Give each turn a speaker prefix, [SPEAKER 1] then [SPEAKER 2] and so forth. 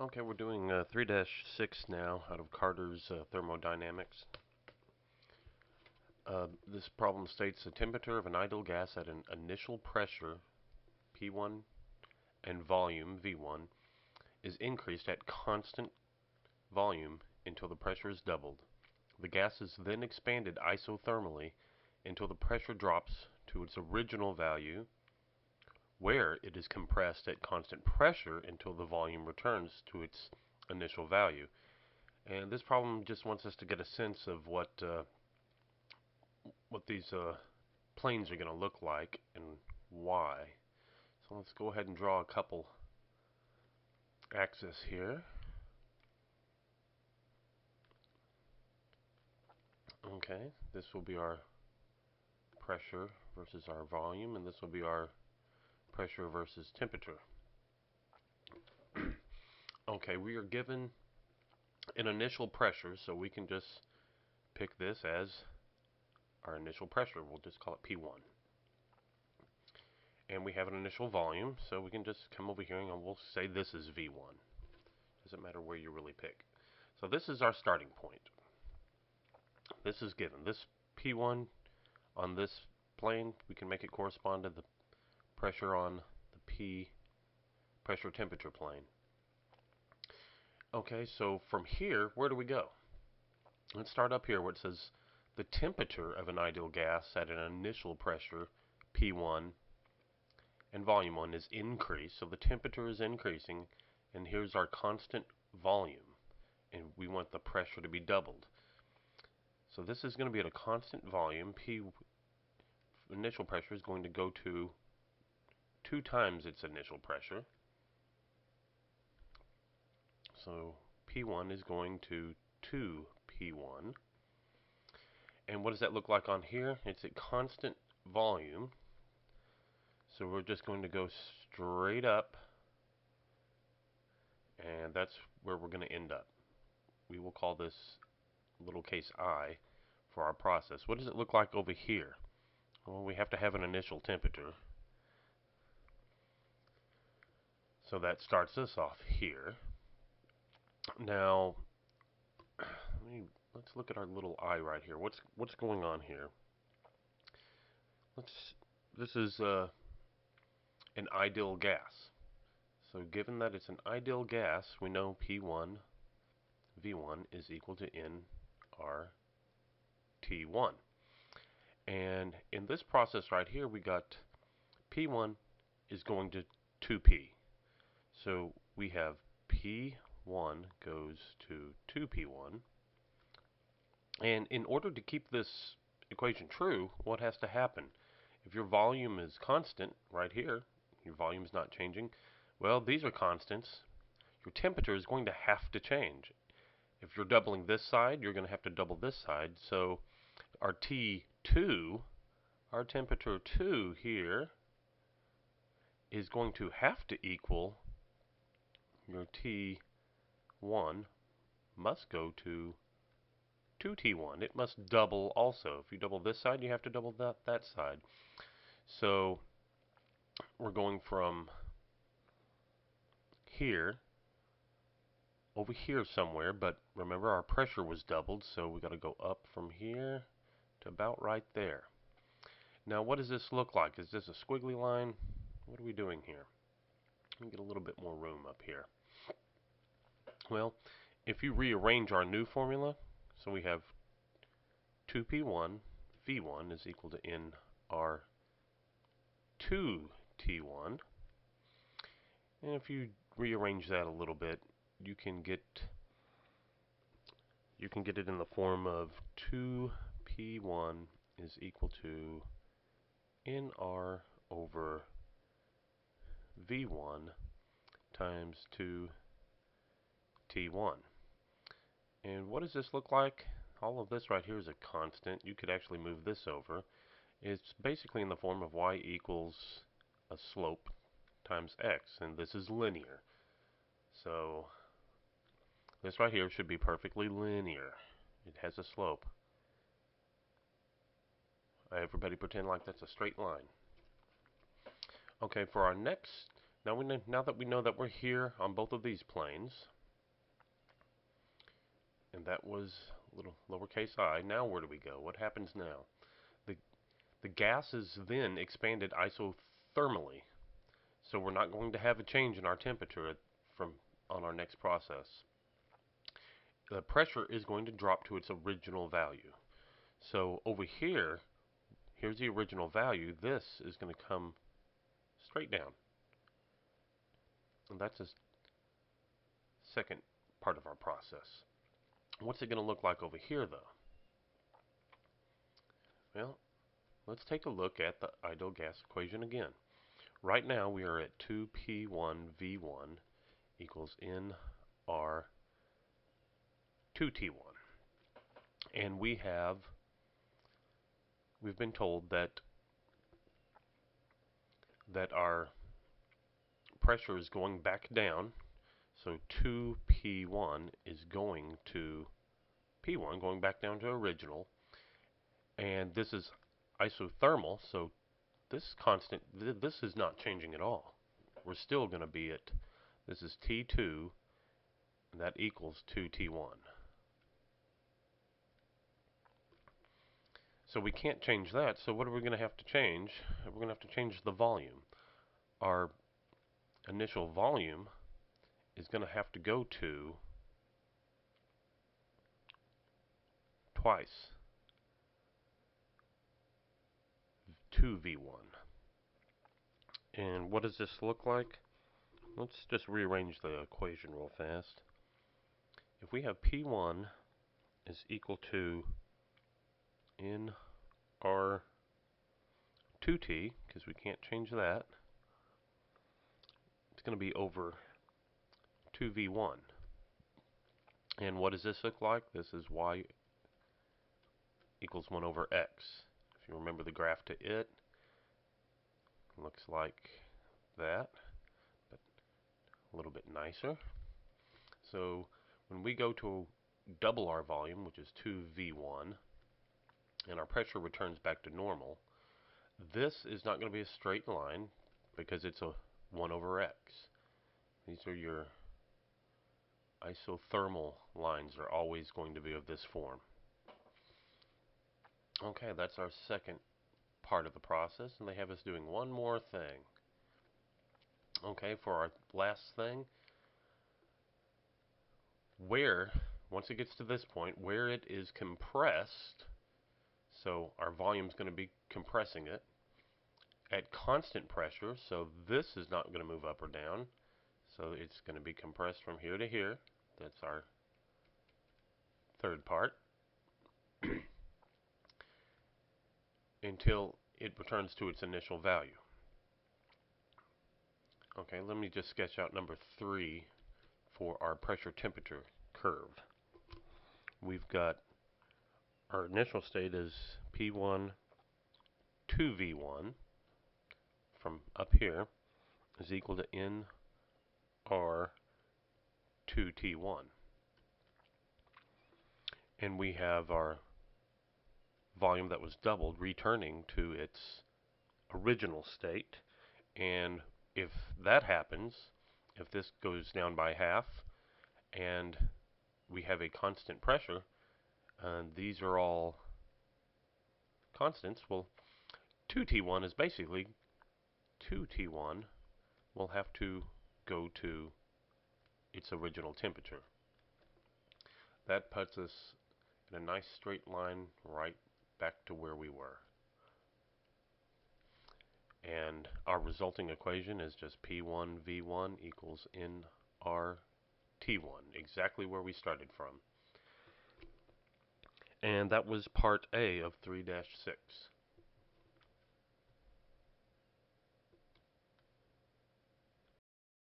[SPEAKER 1] Okay, we're doing 3-6 now out of Carter's Thermodynamics. This problem states the temperature of an ideal gas at an initial pressure, P1, and volume, V1, is increased at constant volume until the pressure is doubled. The gas is then expanded isothermally until the pressure drops to its original value, where it is compressed at constant pressure until the volume returns to its initial value. And this problem just wants us to get a sense of what these planes are going to look like and why. So let's go ahead and draw a couple axes here. Okay, this will be our pressure versus our volume, and this will be our pressure versus temperature. Okay, we are given an initial pressure, so we can just pick this as our initial pressure. We'll just call it P1. And we have an initial volume, so we can just come over here and we'll say this is V1. Doesn't matter where you really pick. So this is our starting point. This is given. This P1 on this plane, we can make it correspond to the pressure on the P pressure temperature plane. Okay, so from here, where do we go? Let's start up here where it says the temperature of an ideal gas at an initial pressure, P1, and volume 1 is increased. So the temperature is increasing, and here's our constant volume, and we want the pressure to be doubled. So this is going to be at a constant volume. P initial pressure is going to go to 2 times its initial pressure. So P1 is going to 2P1. And what does that look like on here? It's at constant volume. So we're just going to go straight up, and that's where we're going to end up. We will call this lowercase I for our process. What does it look like over here? Well, we have to have an initial temperature. So that starts us off here. Now, let's look at our little I right here. What's going on here? This is an ideal gas. So given that it's an ideal gas, we know P1 V1 is equal to nRT1. And in this process right here, we got P1 is going to 2P. So we have P1 goes to 2P1. And in order to keep this equation true, what has to happen? If your volume is constant right here, your volume is not changing, well, these are constants. Your temperature is going to have to change. If you're doubling this side, you're going to have to double this side. So our T2, our temperature 2 here, is going to have to equal your T1 must go to 2T1. It must double also. If you double this side, you have to double that side. So we're going from here over here somewhere, but remember our pressure was doubled, so we got to go up from here to about right there. Now what does this look like? Is this a squiggly line? What are we doing here? Let me get a little bit more room up here. Well, if you rearrange our new formula, so we have 2P1 V1 is equal to nR2T1, and if you rearrange that a little bit, you can get it in the form of 2P1 is equal to nR over V1 times 2T1. And what does this look like? All of this right here is a constant. You could actually move this over. It's basically in the form of y equals a slope times x, and this is linear. So this right here should be perfectly linear. It has a slope. Everybody pretend like that's a straight line. Okay, for our next Now that we know that we're here on both of these planes, and that was little lowercase I, now where do we go? What happens now? The, the gas is then expanded isothermally, so we're not going to have a change in our temperature from on our next process. The pressure is going to drop to its original value. So over here, here's the original value. This is going to come straight down. And that's the second part of our process. What's it going to look like over here, though? Well, let's take a look at the ideal gas equation again. Right now, we are at 2P1V1 equals NR2T1. And we've been told that our pressure is going back down. So 2P1 is going to P1, going back down to original. And this is isothermal, so this constant, this is not changing at all. We're still going to be at, this is T2, and that equals 2T1. So we can't change that, so what are we going to have to change? We're going to have to change the volume. Our initial volume is going to have to go to twice 2V1. And what does this look like? Let's just rearrange the equation real fast. If we have P1 is equal to NR2T, because we can't change that, it's going to be over 2V1. And what does this look like? This is Y equals 1 over X. If you remember the graph to it looks like that, but a little bit nicer. So when we go to double our volume, which is 2V1, and our pressure returns back to normal, this is not going to be a straight line because it's a 1 over X. These are your isothermal lines are always going to be of this form. Okay, that's our second part of the process, and they have us doing one more thing. Okay, for our last thing, once it gets to this point, where it is compressed, so our volume is going to be compressing it at constant pressure, so this is not going to move up or down, so it's going to be compressed from here to here. That's our third part. Until it returns to its initial value. Okay, let me just sketch out number 3 for our pressure temperature curve. We've got our initial state is P1 2V1 from up here is equal to NR2T1. And we have our volume that was doubled returning to its original state. And if that happens, if this goes down by half and we have a constant pressure, and these are all constants, well, 2T1 is basically 2T1 will have to go to its original temperature. That puts us in a nice straight line right back to where we were. And our resulting equation is just P1V1 equals NRT1, exactly where we started from. And that was part A of 3-6.